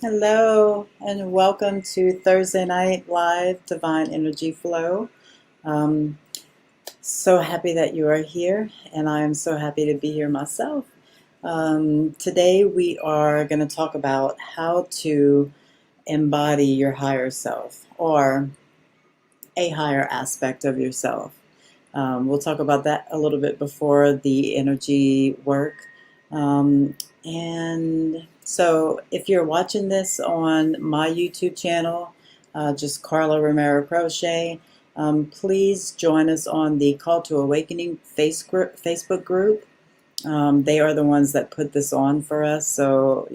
Hello and welcome to Thursday Night Live Divine Energy Flow. Um, so happy that you are here, and I am so happy to be here myself. Today we are going to talk about how to embody your higher self or a higher aspect of yourself. We'll talk about that a little bit before the energy work. And so if you're watching this on my YouTube channel, just Carla Romero Crochet, please join us on the Call to Awakening Facebook group. They are the ones that put this on for us. So,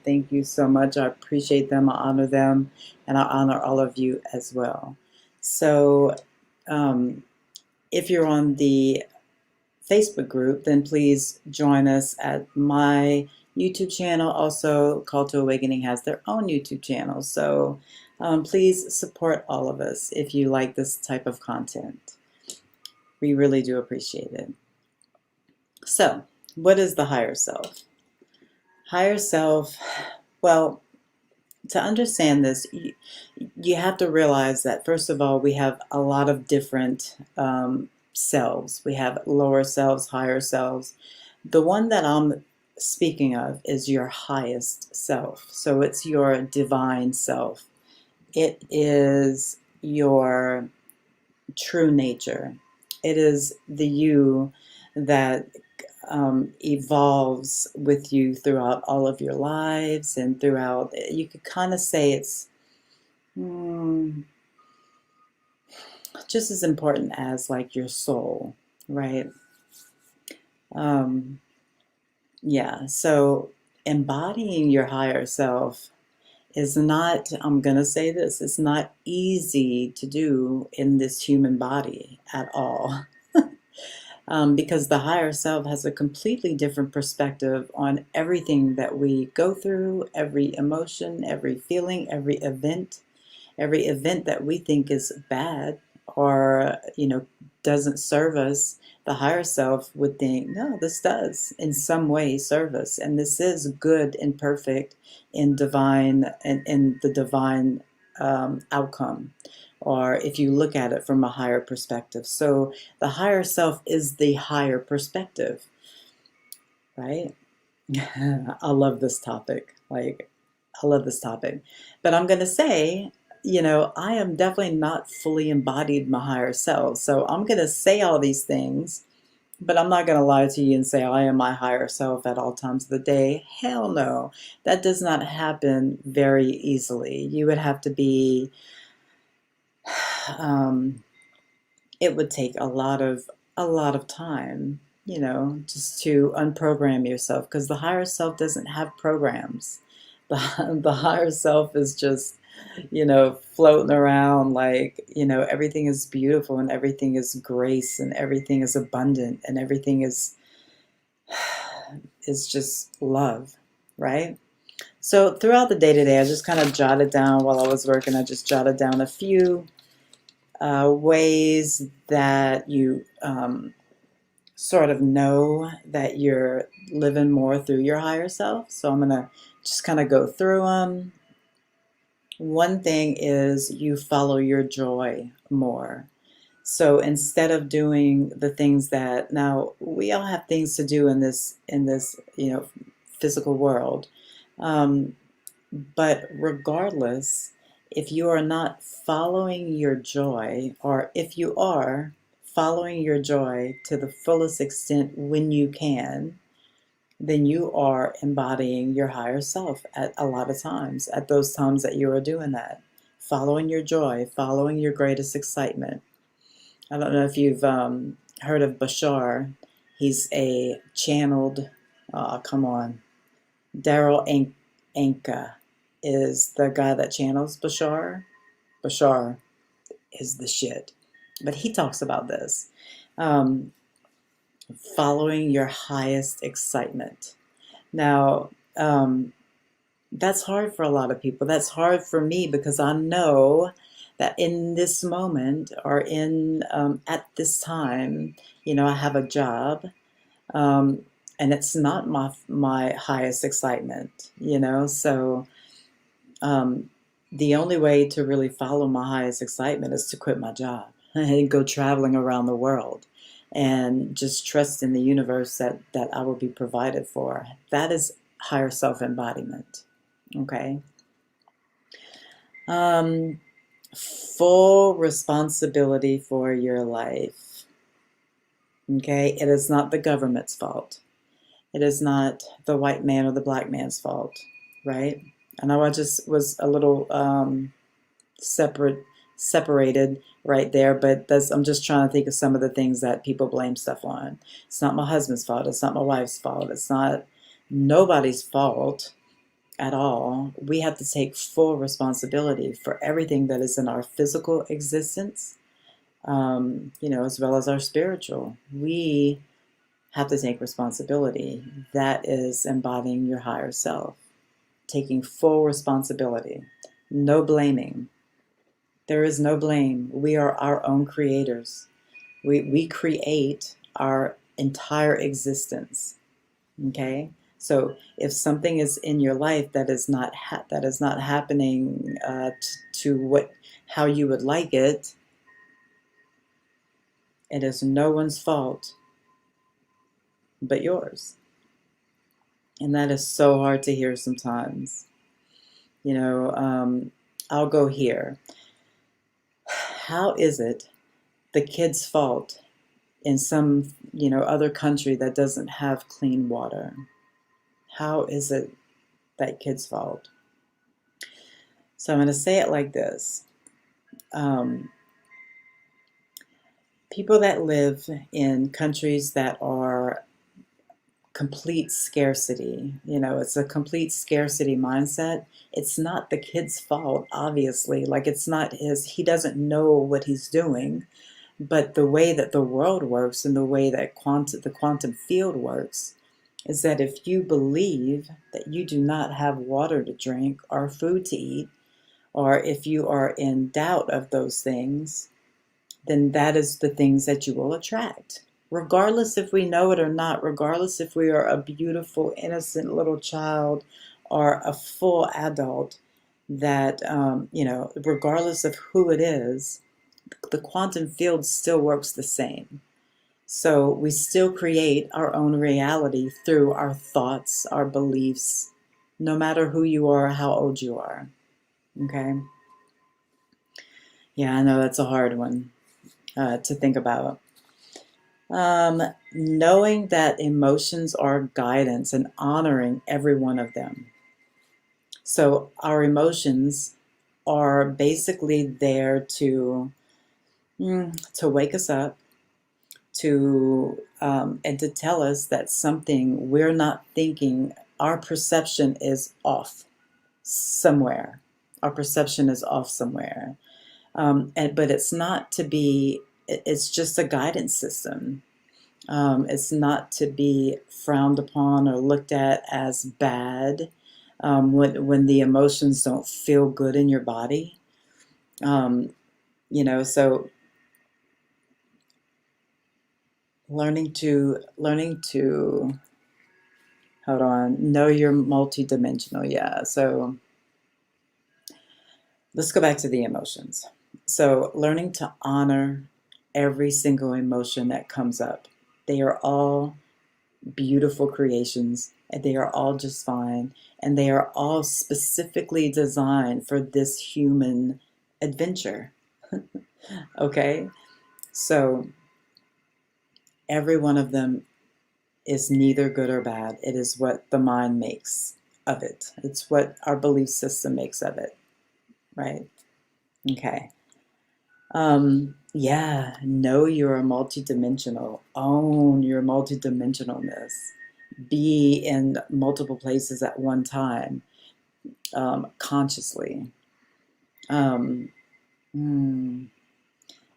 thank you so much. I appreciate them. I honor them, and I honor all of you as well. So, if you're on the Facebook group, then please join us at my YouTube channel. Also, Call to Awakening has their own YouTube channel. So please support all of us if you like this type of content. We really do appreciate it. So, what is the higher self? Higher self, well, to understand this, you have to realize that, first of all, we have a lot of different selves. We have lower selves, higher selves. The one that I'm speaking of is your highest self. So it's your divine self. It is your true nature. It is the you that evolves with you throughout all of your lives and throughout, you could kind of say it's just as important as like your soul, right? Yeah, so embodying your higher self is not, I'm going to say this, it's not easy to do in this human body at all. Because the higher self has a completely different perspective on everything that we go through, every emotion, every feeling, every event that we think is bad or, doesn't serve us. The higher self would think, no, this does in some way serve us, and this is good and perfect in divine and in the divine outcome, or if you look at it from a higher perspective. So the higher self is the higher perspective, right? I love this topic. I love this topic. But I'm going to say, I am definitely not fully embodied my higher self. So I'm going to say all these things, but I'm not going to lie to you and say I am my higher self at all times of the day. Hell no. That does not happen very easily. You would have to be, it would take a lot of time, just to unprogram yourself, because the higher self doesn't have programs. The higher self is just, floating around like, everything is beautiful and everything is grace and everything is abundant and everything is just love, right? So throughout the day today, I just kind of jotted down while I was working, I just jotted down a few ways that you sort of know that you're living more through your higher self. So I'm going to just kind of go through them. One thing is you follow your joy more. So instead of doing the things that, now we all have things to do in this physical world. But regardless, if you are not following your joy, or if you are following your joy to the fullest extent when you can, then you are embodying your higher self at a lot of times, at those times that you are doing that. Following your joy, following your greatest excitement. I don't know if you've heard of Bashar. He's a channeled, come on, Daryl Anka is the guy that channels Bashar. Bashar is the shit. But he talks about this. Following your highest excitement. Now, that's hard for a lot of people. That's hard for me because I know that in this moment or at this time, I have a job, and it's not my highest excitement, so The only way to really follow my highest excitement is to quit my job and go traveling around the world and just trust in the universe that I will be provided for. That is higher self embodiment. Okay. Um, Full responsibility for your life. Okay. It is not the government's fault. It is not the white man or the black man's fault, right? I know I just was a little separated right there, but I'm just trying to think of some of the things that people blame stuff on. It's not my husband's fault. It's not my wife's fault. It's not nobody's fault at all. We have to take full responsibility for everything that is in our physical existence, as well as our spiritual. We have to take responsibility. That is embodying your higher self, taking full responsibility, no blaming. There is no blame. We are our own creators. We create our entire existence. Okay? So if something is in your life that is not happening to how you would like it, it is no one's fault but yours. And that is so hard to hear sometimes. I'll go here. How is it the kid's fault in some, other country that doesn't have clean water? How is it that kid's fault? So I'm going to say it like this. People that live in countries that are complete scarcity, it's a complete scarcity mindset. It's not the kid's fault, obviously. Like, it's not he doesn't know what he's doing. But the way that the world works and the way that the quantum field works is that if you believe that you do not have water to drink or food to eat, or if you are in doubt of those things, then that is the things that you will attract. Regardless if we know it or not, regardless if we are a beautiful, innocent little child or a full adult, that, regardless of who it is, the quantum field still works the same. So we still create our own reality through our thoughts, our beliefs, no matter who you are or how old you are. Okay? Yeah, I know that's a hard one to think about. Knowing that emotions are guidance and honoring every one of them. So our emotions are basically there to wake us up, and to tell us that something we're not thinking, our perception is off somewhere. Our perception is off somewhere. But it's not to be, it's just a guidance system. It's not to be frowned upon or looked at as bad when the emotions don't feel good in your body. So learning to hold on, know you're multidimensional. Yeah. So let's go back to the emotions. So learning to honor every single emotion that comes up. They are all beautiful creations, and they are all just fine, and they are all specifically designed for this human adventure. Okay? So every one of them is neither good or bad. It is what the mind makes of it. It's what our belief system makes of it. Right? Okay. Yeah, know you're multidimensional. Own your multidimensionalness. Be in multiple places at one time, consciously. The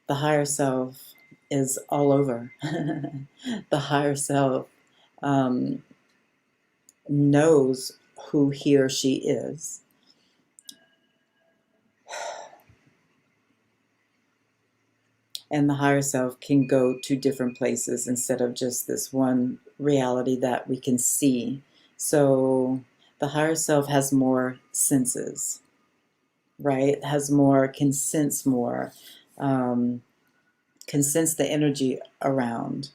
higher self is all over. The higher self knows who he or she is. And the higher self can go to different places instead of just this one reality that we can see. So the higher self has more senses. right? Has more, can sense more, um, can sense the energy around.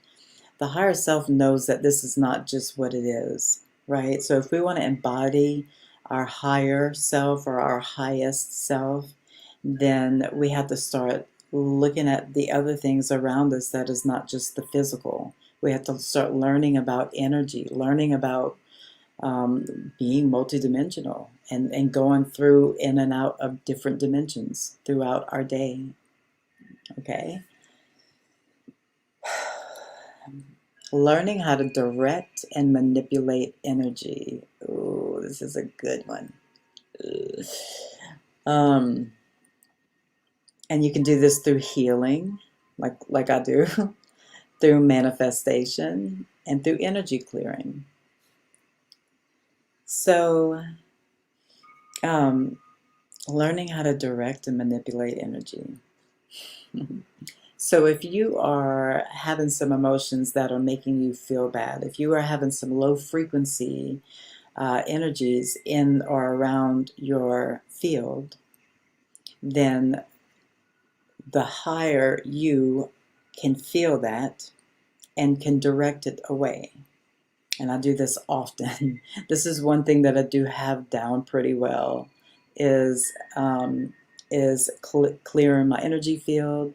The higher self knows that this is not just what it is, right? So if we want to embody our higher self or our highest self, then we have to start looking at the other things around us that is not just the physical. We have to start learning about energy, learning about being multidimensional and going through in and out of different dimensions throughout our day. Okay? Learning how to direct and manipulate energy. Ooh, this is a good one. Um, and you can do this through healing, like I do, through manifestation, and through energy clearing. So, learning how to direct and manipulate energy. So if you are having some emotions that are making you feel bad, if you are having some low frequency energies in or around your field, then the higher you can feel that and can direct it away. And I do this often. This is one thing that I do have down pretty well is clearing my energy field,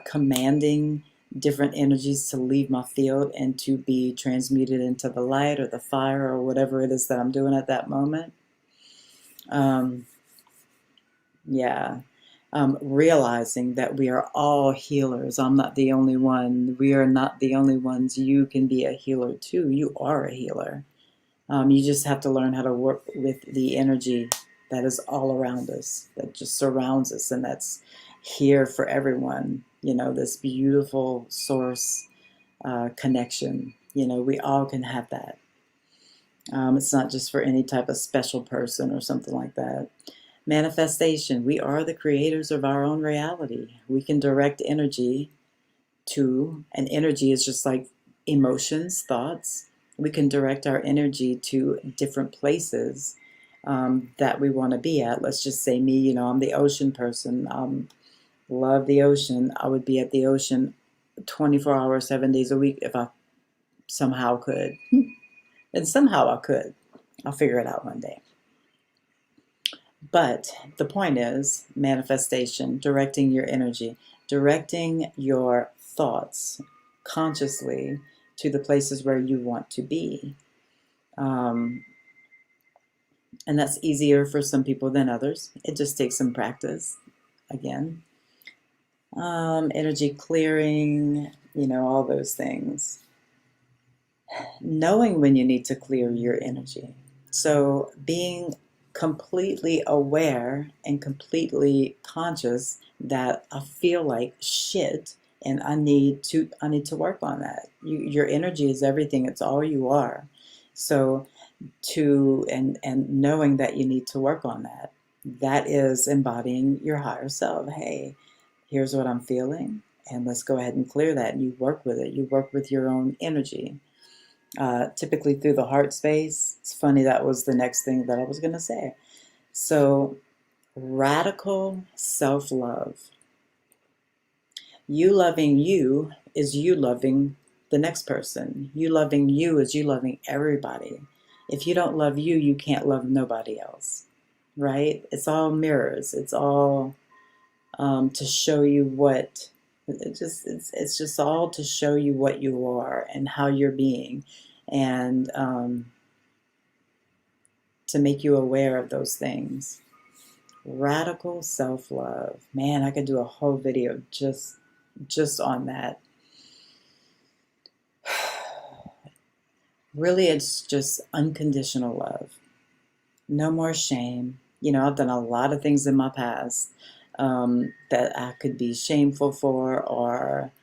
commanding different energies to leave my field and to be transmuted into the light or the fire or whatever it is that I'm doing at that moment. Yeah. Realizing that we are all healers. I'm not the only one. We are not the only ones. You can be a healer too. You are a healer. You just have to learn how to work with the energy that is all around us, that just surrounds us, and that's here for everyone. You know, this beautiful source connection. You know, we all can have that. It's not just for any type of special person or something like that. Manifestation. We are the creators of our own reality. We can direct energy to, and energy is just like emotions, thoughts. We can direct our energy to different places that we want to be at. Let's just say me, you know, I'm the ocean person. Love the ocean. I would be at the ocean 24 hours, 7 days a week if I somehow could. And somehow I could. I'll figure it out one day. But the point is manifestation, directing your energy, directing your thoughts consciously to the places where you want to be. And that's easier for some people than others. It just takes some practice, again. Energy clearing, you know, all those things. Knowing when you need to clear your energy. So being completely aware and completely conscious that I feel like shit and I need to work on that. Your energy is everything. It's all you are. So and knowing that you need to work on that, that is embodying your higher self. Hey, here's what I'm feeling, and let's go ahead and clear that. And you work with it. You work with your own energy. Typically through the heart space. It's funny, that was the next thing that I was going to say. So, radical self-love. You loving you is you loving the next person. You loving you is you loving everybody. If you don't love you, you can't love nobody else, right? It's all mirrors. It's all to show you what it's just all to show you what you are and how you're being, and to make you aware of those things. Radical self-love. Man, I could do a whole video just on that. Really, it's just unconditional love. No more shame. You know, I've done a lot of things in my past that I could be shameful for, or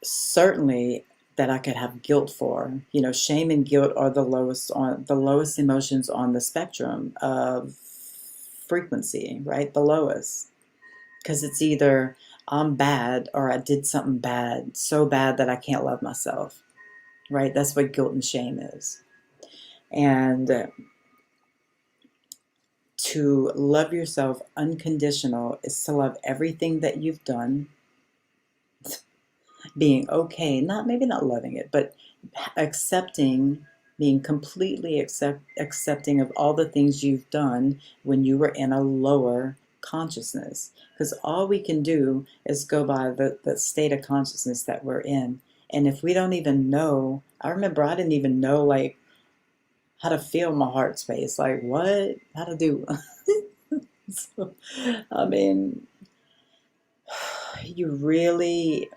certainly that I could have guilt for. You know, shame and guilt are the lowest emotions on the spectrum of frequency, right? The lowest. Because it's either I'm bad or I did something bad, so bad that I can't love myself, right? That's what guilt and shame is. And To love yourself unconditional is to love everything that you've done, being okay, maybe not loving it, but accepting, being completely accepting of all the things you've done when you were in a lower consciousness. Because all we can do is go by the state of consciousness that we're in. And if we don't even know, I remember I didn't even know like how to feel my heart space, like what, how to do. So, I mean, you really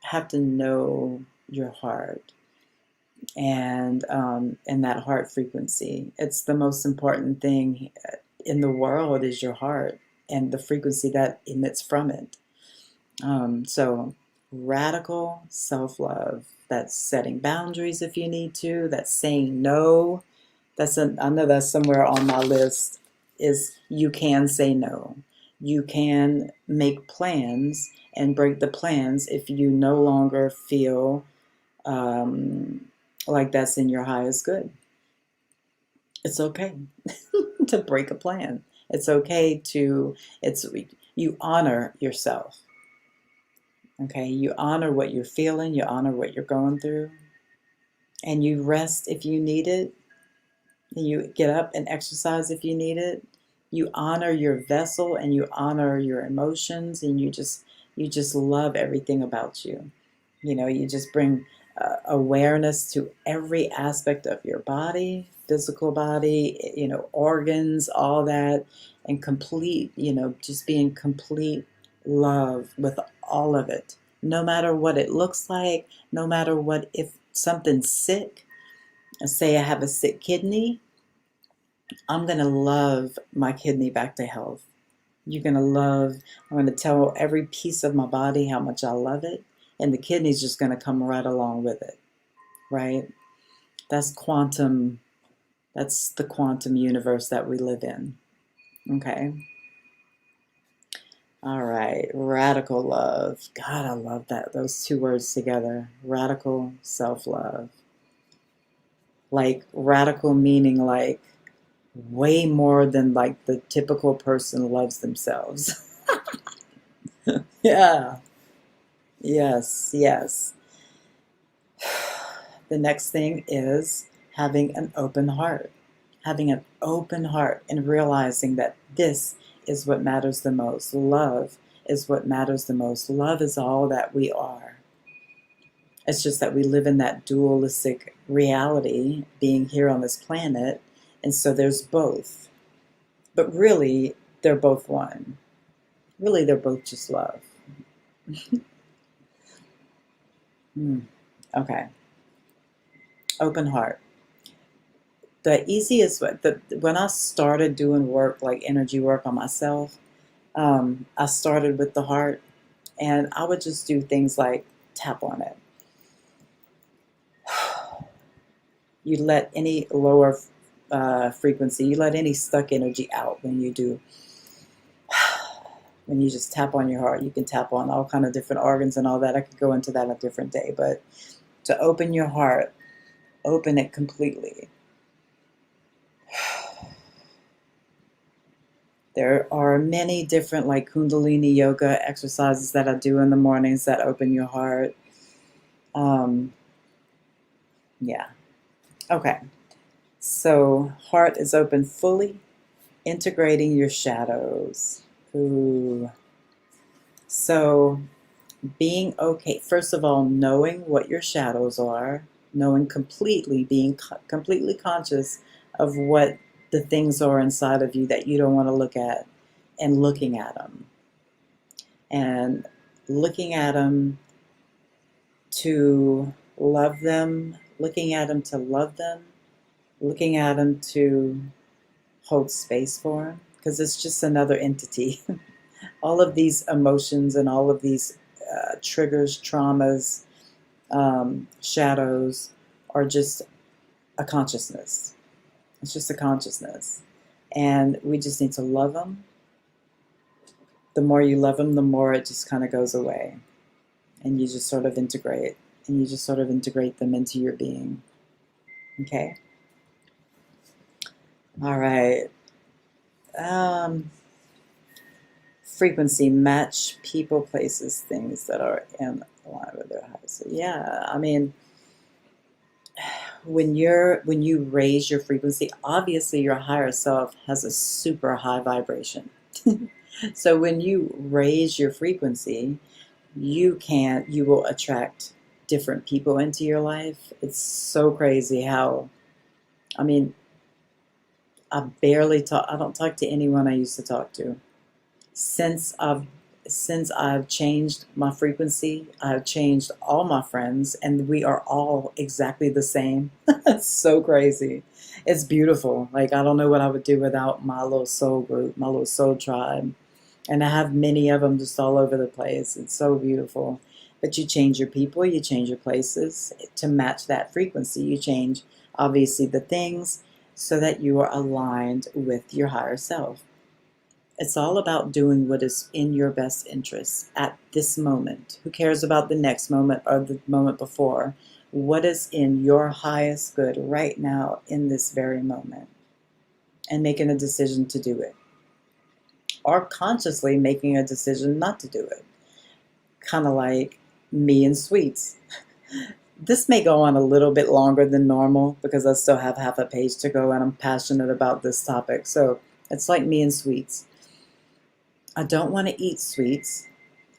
have to know your heart and that heart frequency. It's the most important thing in the world is your heart and the frequency that emits from it. So radical self-love. That's setting boundaries if you need to. That's saying no. I know that's somewhere on my list. Is you can say no. You can make plans and break the plans if you no longer feel like that's in your highest good. It's okay to break a plan. It's okay to, you honor yourself. Okay, you honor what you're feeling, you honor what you're going through, and you rest if you need it. You get up and exercise if you need it. You honor your vessel and you honor your emotions, and you just love everything about you. You know, you just bring awareness to every aspect of your body, physical body, you know, organs, all that, and complete, you know, just being complete love with all of it. No matter what it looks like, no matter what, if something's sick, say I have a sick kidney, I'm going to love my kidney back to health. You're going to love, I'm going to tell every piece of my body how much I love it, and the kidney's just going to come right along with it, right? That's quantum, that's the quantum universe that we live in, okay? All right, radical love. God, I love that, those two words together, radical self-love. Like radical meaning like way more than like the typical person loves themselves. Yeah. Yes, yes. The next thing is having an open heart. Having an open heart and realizing that this is what matters the most. Love is what matters the most. Love is all that we are. It's just that we live in that dualistic reality, being here on this planet, and so there's both. But really, they're both one. Really, they're both just love. Okay. Open heart. The easiest way, when I started doing work, like energy work on myself, I started with the heart, and I would just do things like tap on it. You let any lower frequency, you let any stuck energy out when you do. When you just tap on your heart, you can tap on all kind of different organs and all that. I could go into that a different day, but to open your heart, open it completely. There are many different like Kundalini yoga exercises that I do in the mornings that open your heart. Yeah. Okay. So heart is open fully, integrating your shadows. Ooh. So being okay, first of all, knowing what your shadows are, knowing completely, being completely conscious of what the things are inside of you that you don't want to look at, and looking at them. And looking at them to love them, looking at them to love them, looking at them to hold space for them, because it's just another entity. All of these emotions and all of these triggers, traumas, shadows are just a consciousness. It's just a consciousness. And we just need to love them. The more you love them, the more it just kind of goes away. And you just sort of integrate. And you just sort of integrate them into your being. Okay? All right. Um, frequency, match people, places, things that are in line with their higher. So yeah, I mean, when you raise your frequency, obviously your higher self has a super high vibration. So when you raise your frequency, you will attract different people into your life. It's so crazy how, I mean, I don't talk to anyone I used to talk to. Since I've changed my frequency, I've changed all my friends, and we are all exactly the same. It's so crazy. It's beautiful. Like, I don't know what I would do without my little soul group, my little soul tribe. And I have many of them just all over the place. It's so beautiful. But you change your people, you change your places to match that frequency. You change, obviously, the things so that you are aligned with your higher self. It's all about doing what is in your best interest at this moment. Who cares about the next moment or the moment before? What is in your highest good right now in this very moment? And making a decision to do it. Or consciously making a decision not to do it. Kind of like me and sweets. This may go on a little bit longer than normal because I still have half a page to go and I'm passionate about this topic. So it's like me and sweets. I don't want to eat sweets.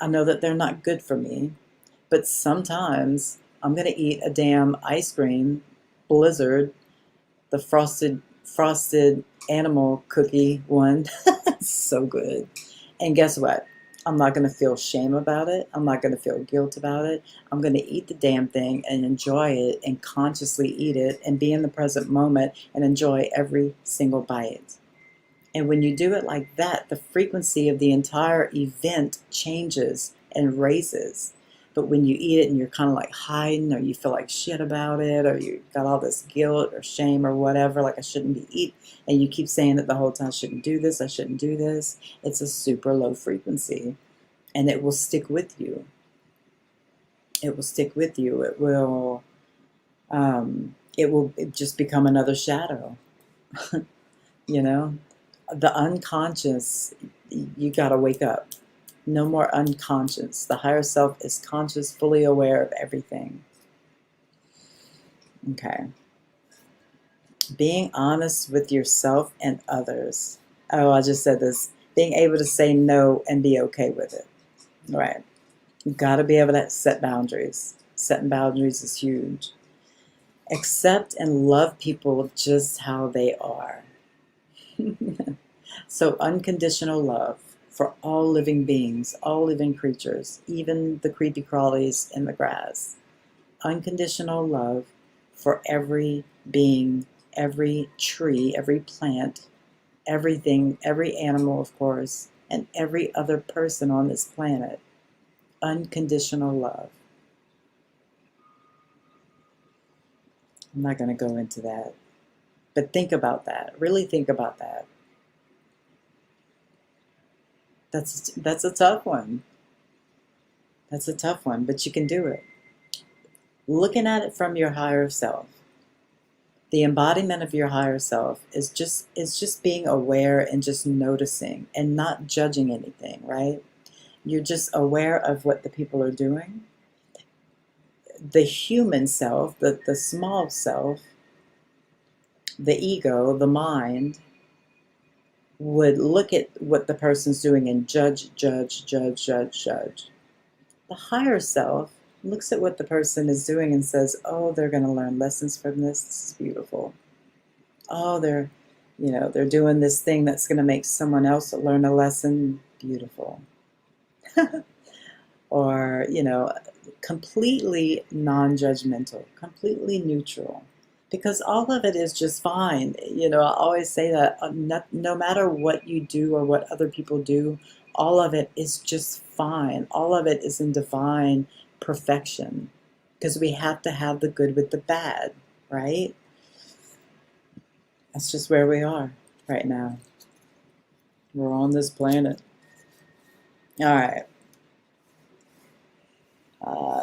I know that they're not good for me, but sometimes I'm going to eat a damn ice cream, Blizzard, the frosted animal cookie one. So good. And guess what? I'm not going to feel shame about it. I'm not going to feel guilt about it. I'm going to eat the damn thing and enjoy it and consciously eat it and be in the present moment and enjoy every single bite. And when you do it like that, the frequency of the entire event changes and raises. But when you eat it and you're kind of like hiding, or you feel like shit about it, or you got all this guilt or shame or whatever, like I shouldn't be eating, and you keep saying that the whole time, I shouldn't do this, I shouldn't do this, it's a super low frequency. And it will stick with you. It will stick with you. It will just become another shadow. You know? The unconscious, you got to wake up. No more unconscious. The higher self is conscious, fully aware of everything. Okay. Being honest with yourself and others. Oh, I just said this. Being able to say no and be okay with it. Right. You've got to be able to set boundaries. Setting boundaries is huge. Accept and love people just how they are. So unconditional love for all living beings, all living creatures, even the creepy crawlies in the grass. Unconditional love for every being, every tree, every plant, everything, every animal, of course, and every other person on this planet. Unconditional love. I'm not going to go into that, but think about that. Really think about that. That's a tough one. That's a tough one, but you can do it. Looking at it from your higher self. The embodiment of your higher self is just being aware and just noticing and not judging anything, right? You're just aware of what the people are doing. The human self, the small self, the ego, the mind, would look at what the person's doing and judge, judge, judge, judge, judge. The higher self looks at what the person is doing and says, oh, they're going to learn lessons from this. This is beautiful. Oh, they're doing this thing that's going to make someone else learn a lesson. Beautiful. Or, completely non-judgmental, completely neutral. Because all of it is just fine. I always say that no matter what you do or what other people do, all of it is just fine. All of it is in divine perfection. Because we have to have the good with the bad, right? That's just where we are right now. We're on this planet. All right.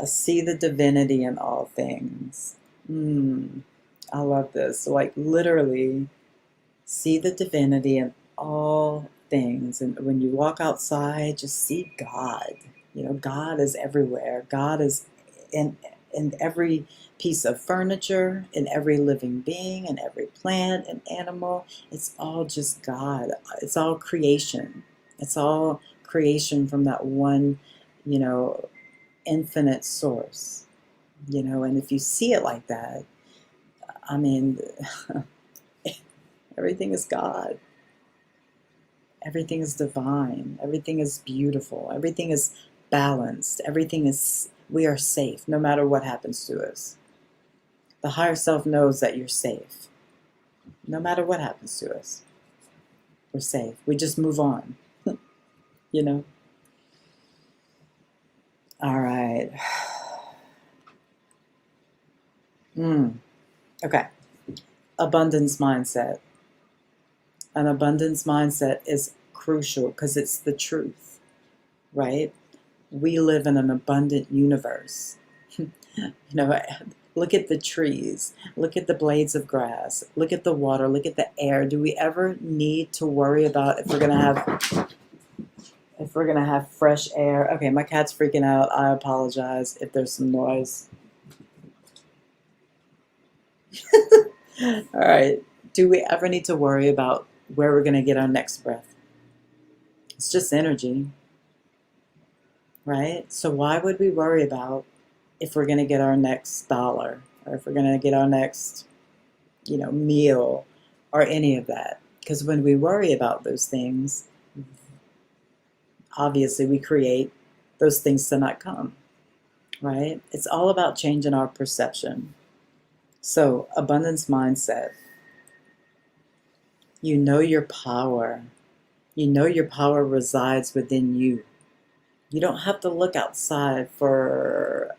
See the divinity in all things. I love this. So, like, literally, see the divinity in all things. And when you walk outside, just see God. You know, God is everywhere. God is in every piece of furniture, in every living being, in every plant and animal. It's all just God. It's all creation. It's all creation from that one, you know, infinite source. You know, and if you see it like that, I mean, everything is God. Everything is divine. Everything is beautiful. Everything is balanced. Everything is, we are safe no matter what happens to us. The higher self knows that you're safe. No matter what happens to us, we're safe. We just move on, you know? All right. Okay. Abundance mindset. An abundance mindset is crucial because it's the truth, right? We live in an abundant universe. You know, look at the trees, look at the blades of grass, look at the water, look at the air. Do we ever need to worry about if we're gonna have fresh air? Okay, my cat's freaking out. I apologize if there's some noise. All right. Do we ever need to worry about where we're gonna get our next breath? It's just energy, right? So why would we worry about if we're gonna get our next dollar or if we're gonna get our next, you know, meal or any of that? Because when we worry about those things, obviously we create those things to not come, right? It's all about changing our perception. So, abundance mindset. You know your power. You know your power resides within you. You don't have to look outside for,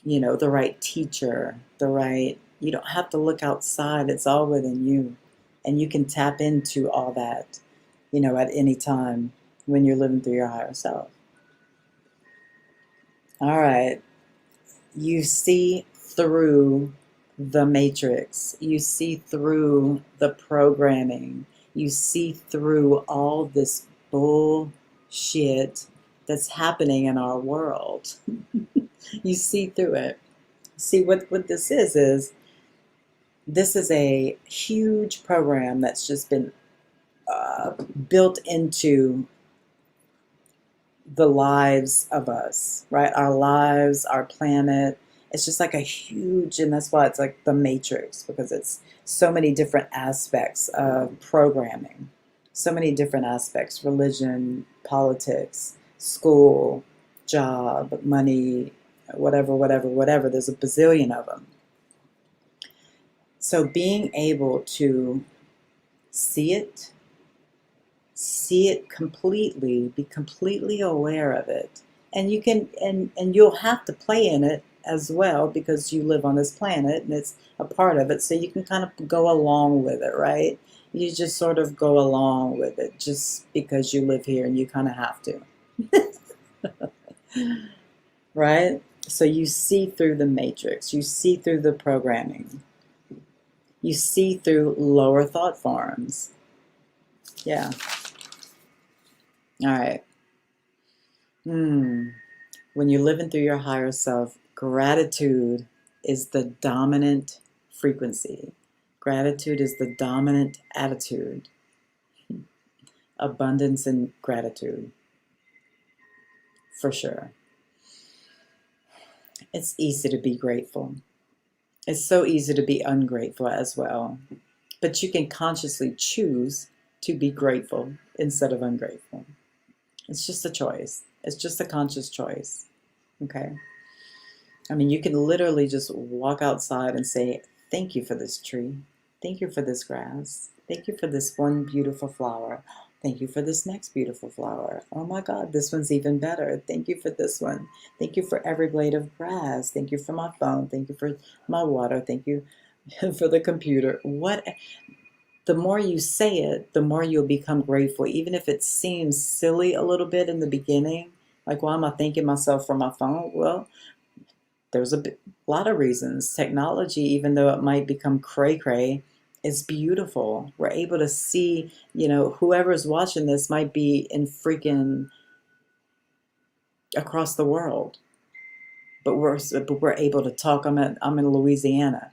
you know, the right teacher, you don't have to look outside. It's all within you. And you can tap into all that, you know, at any time when you're living through your higher self. All right. You see through the matrix. You see through the programming. You see through all this bullshit that's happening in our world. You see through it. See, what this is this is a huge program that's just been built into the lives of us, right? Our lives, our planet. It's just like a huge, and that's why it's like the matrix, because it's so many different aspects of programming, so many different aspects: religion, politics, school, job, money, whatever. There's a bazillion of them. So being able to see it completely, be completely aware of it. And you can, and you'll have to play in it as well because you live on this planet and it's a part of it. So you can kind of go along with it, right? You just sort of go along with it just because you live here and you kind of have to. Right? So you see through the matrix, you see through the programming, you see through lower thought forms. Yeah. All right. When you're living through your higher self, gratitude is the dominant frequency. Gratitude is the dominant attitude. Abundance and gratitude. For sure. It's easy to be grateful. It's so easy to be ungrateful as well. But you can consciously choose to be grateful instead of ungrateful. It's just a choice. It's just a conscious choice. Okay? I mean, you can literally just walk outside and say, thank you for this tree. Thank you for this grass. Thank you for this one beautiful flower. Thank you for this next beautiful flower. Oh my God, this one's even better. Thank you for this one. Thank you for every blade of grass. Thank you for my phone. Thank you for my water. Thank you for the computer. The more you say it, the more you'll become grateful, even if it seems silly a little bit in the beginning. Like, why am I thanking myself for my phone? Well, there's a lot of reasons. Technology, even though it might become cray-cray, It's beautiful. We're able to see, you know, whoever's watching this might be in freaking across the world, but we're able to talk. I'm in Louisiana.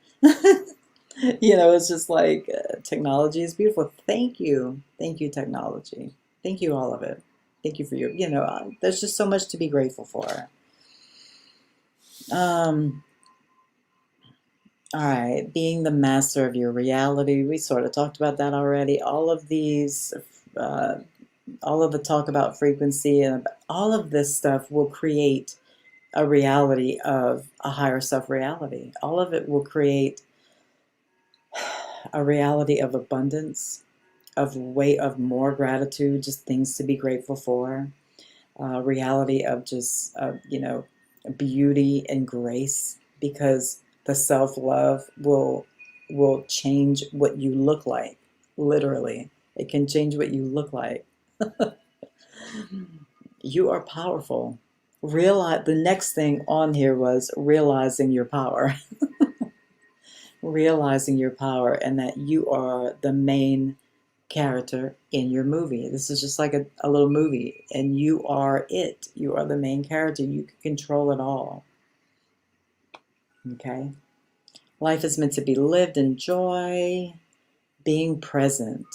You know, it's just like technology is beautiful. Thank you, technology. Thank you, all of it. Thank you for your, you know, there's just so much to be grateful for. Um, all right, being the master of your reality. We sort of talked about that already. All of these, uh, all of the talk about frequency and all of this stuff will create a reality of a higher self reality. All of it will create a reality of abundance, of way of more gratitude, just things to be grateful for, reality of just you know, beauty and grace, because the self love will change what you look like. Literally, it can change what you look like. You are powerful. Realize the next thing on here was realizing your power. Realizing your power, and that you are the main character in your movie. This is just like a little movie, and you are it. You are the main character. You can control it all. Okay? Life is meant to be lived in joy, being present.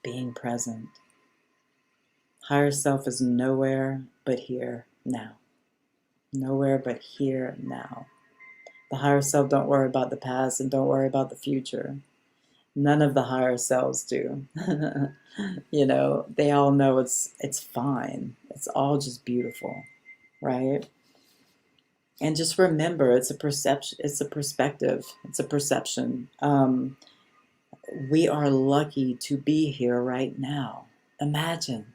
Being present. Higher self is nowhere but here now. Nowhere but here now. The higher self don't worry about the past and don't worry about the future. None of the higher selves do. You know, they all know it's fine. It's all just beautiful, right? And just remember, it's a perception, it's a perspective, it's a perception. We are lucky to be here right now. Imagine,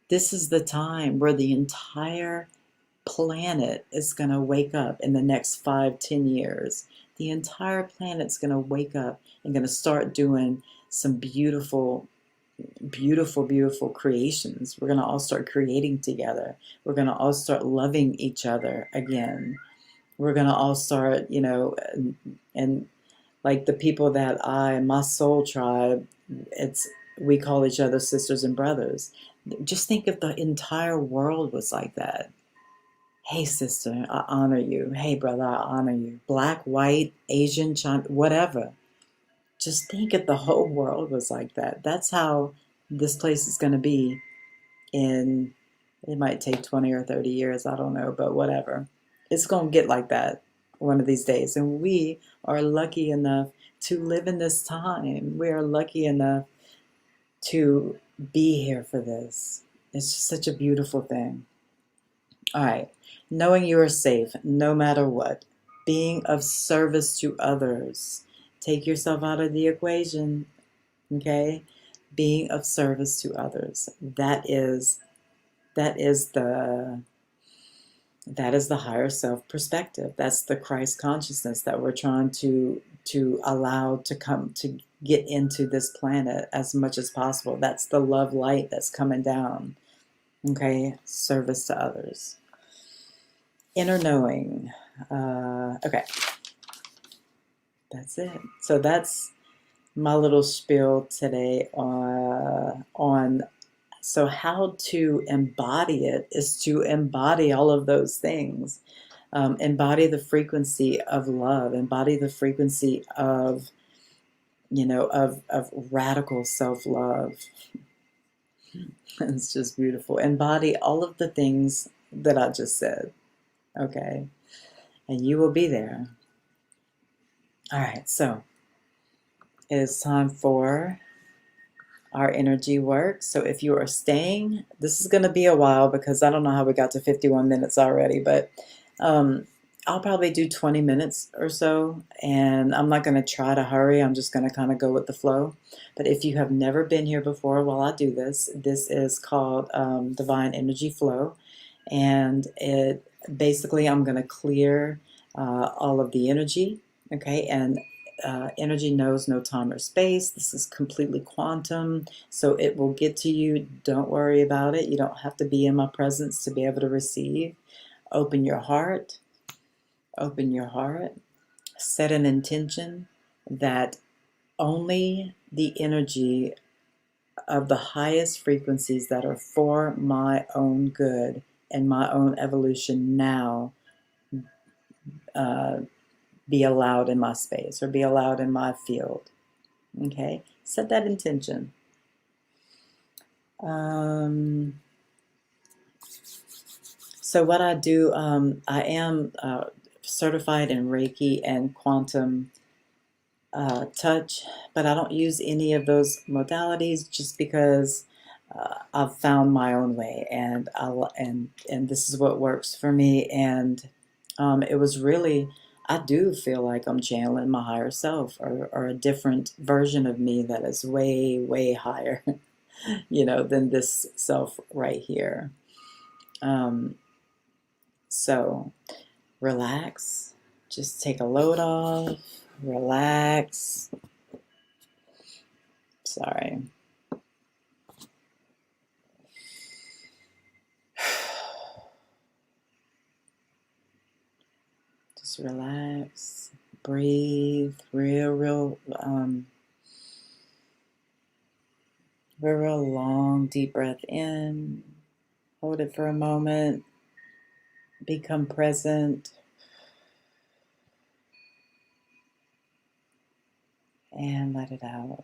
this is the time where the entire planet is going to wake up in the next 5-10 years. The entire planet's going to wake up and going to start doing some beautiful, beautiful, beautiful creations. We're going to all start creating together. We're going to all start loving each other again. We're going to all start, you know, and like the people that my soul tribe, we call each other sisters and brothers. Just think if the entire world was like that. Hey, sister, I honor you. Hey, brother, I honor you. Black, white, Asian, China, whatever. Just think if the whole world was like that. That's how this place is going to be in, it might take 20 or 30 years, I don't know, but whatever. It's going to get like that one of these days. And we are lucky enough to live in this time. We are lucky enough to be here for this. It's just such a beautiful thing. All right. Knowing you are safe no matter what. Being of service to others. Take yourself out of the equation. Okay? Being of service to others. That is the higher self perspective. That's the Christ consciousness that we're trying to allow to come to get into this planet as much as possible. That's the love light that's coming down. Okay? Service to others. Inner knowing. Okay. That's it. So that's my little spiel today on so how to embody it is to embody all of those things. Embody the frequency of love, embody the frequency of, you know, of radical self-love. It's just beautiful. Embody all of the things that I just said. Okay. And you will be there. All right, so it is time for our energy work. So if you are staying, this is going to be a while because I don't know how we got to 51 minutes already, but I'll probably do 20 minutes or so, and I'm not going to try to hurry. I'm just going to kind of go with the flow. But if you have never been here before while I do this, this is called Devine Energy Flow, and it basically I'm going to clear all of the energy, okay, and energy knows no time or space. This is completely quantum, so it will get to you. Don't worry about it. You don't have to be in my presence to be able to receive. Open your heart. Open your heart. Set an intention that only the energy of the highest frequencies that are for my own good and my own evolution now be allowed in my space or be allowed in my field. Okay, set that intention. So what I do, I am certified in Reiki and quantum touch, but I don't use any of those modalities just because I've found my own way, and this is what works for me. And it was really, I do feel like I'm channeling my higher self, or a different version of me that is way, way higher, than this self right here. So relax, just take a load off, relax. Sorry. Just relax, breathe, real long, deep breath in. Hold it for a moment. Become present. And let it out.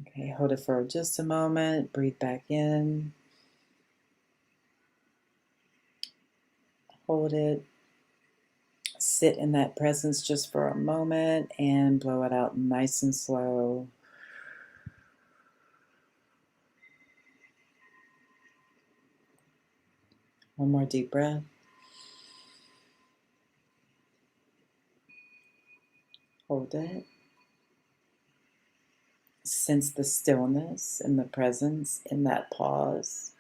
Okay, hold it for just a moment. Breathe back in. Hold it. Sit in that presence just for a moment and blow it out nice and slow. One more deep breath. Hold it. Sense the stillness and the presence in that pause.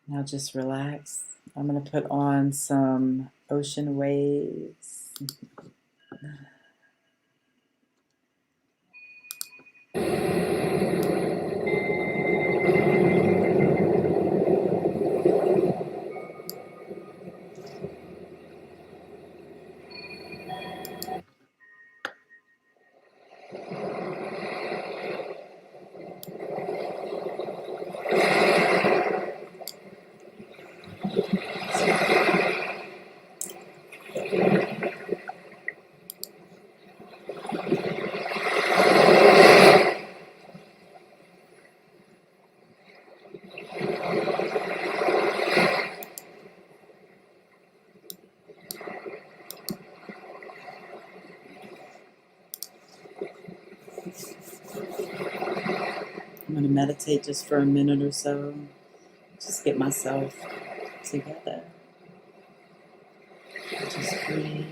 Now just relax. I'm going to put on some ocean waves. I'm going to meditate just for a minute or so. Just get myself together. Just breathe.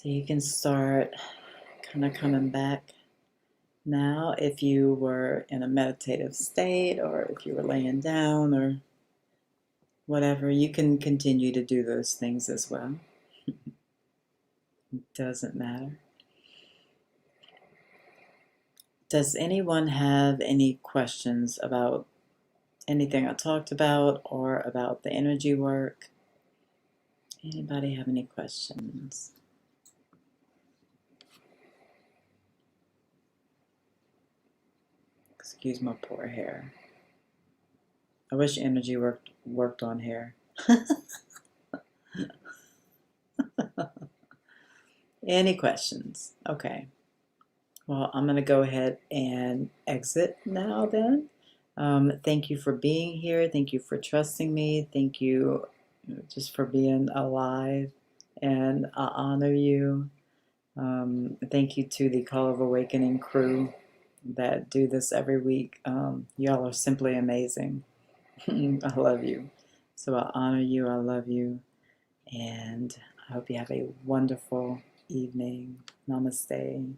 So you can start kind of coming back now if you were in a meditative state or if you were laying down or whatever, you can continue to do those things as well. It doesn't matter. Does anyone have any questions about anything I talked about or about the energy work? Anybody have any questions? Excuse my poor hair. I wish energy worked on hair. Any questions? Okay. Well, I'm going to go ahead and exit now then. Thank you for being here. Thank you for trusting me. Thank you just for being alive. And I honor you. Thank you to the Call of Awakening crew that do this every week. Y'all are simply amazing. I love you. So I honor you. I love you. And I hope you have a wonderful evening. Namaste.